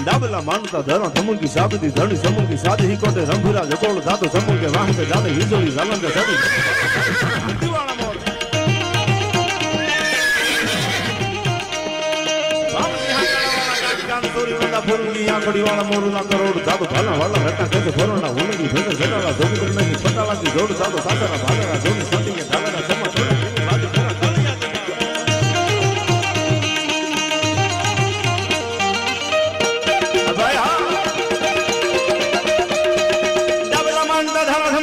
डाबला मानता धरा समूह की साबती धनी समूह की साध ही कोटे रंभुरा जकोल धातो समूह के वाहन पे जाते हिजोली जालन के सदी दीवाना मोर हम यहां वाला कान तोरी वाला फुरली आंखड़ी वाला मोर ना करोड़ धातो भाला वाला रटा के फोरना उनकी भेद जटाला जोगी नहीं पटाला की जोड़ धातो सासरा भाला जोगी संती के धाला समा थोड़ा बाजू करा गलिया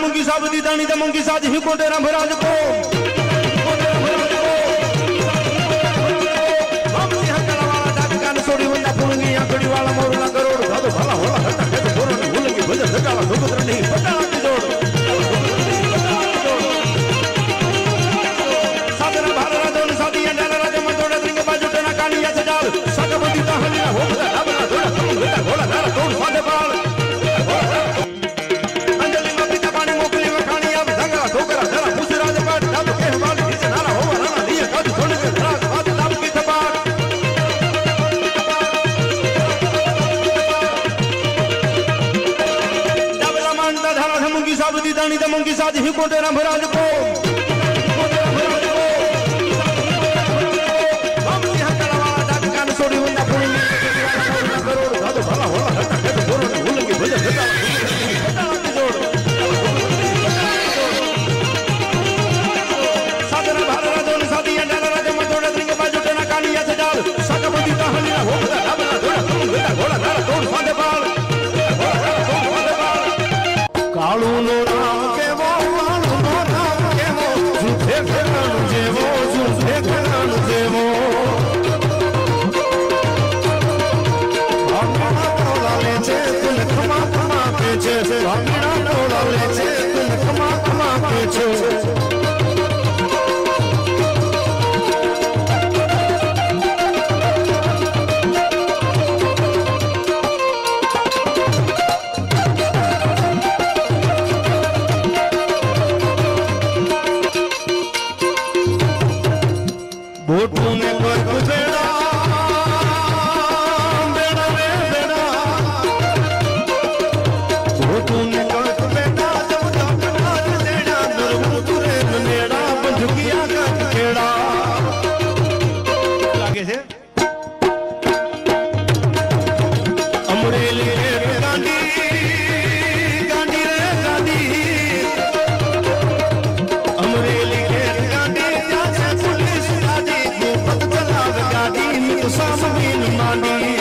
मुंगी साबती दानी द मुंगी साज ही कोटे रंभराज को हम सिंह वाला डाक कान सोड़ी वंदा पुंगी आंखड़ी वाला मोर ना करोड़ दादो भला होला हटा के बोरो ने भूलगी भज सटाला धोगत्र नहीं पटाला की जोड़ सादरा भारत दोन सादी अंडा राज मंदोड़ द्रिंग बाजू टना कानिया सजाल सकबती ताहनी हो डाबरा थोड़ा तुम बेटा घोड़ा नारा तोड़ फादे पाल साबती दानी द मुंगी साज ही कोटे रंभराज को हम सिंह वाला डाक कान सोड़ी वंदा पुंगी करोड़ दादो भला होला हटा के बोरो ने भूलगी भज सटाला की जोड़ सादरा भारत दोन सादी अंडा राज मंदोड़ द्रिंग बाजू टना कानिया सजाल सकबती ताहनी हो डाबरा थोड़ा तुम बेटा घोड़ा नारा तोड़ फादे पाल कालू नो नाम केवो कालू नो नाम केवो झूठे खरान जेवो झूठे खरान जेवो भांगना टोला ले छे तुम खमा खमा के छे भांगना टोला ले छे तुम खमा खमा के छे बोटू ने पर बेड़ा बेड़ा रे बेड़ा बोटू ने कर बेड़ा जब जब नाच देड़ा नरम तुरे नेड़ा बंधुकिया का खेड़ा लागे से अमरेली रे गांधी गांधी रे गांधी अमरेली रे गांधी सामने मांडी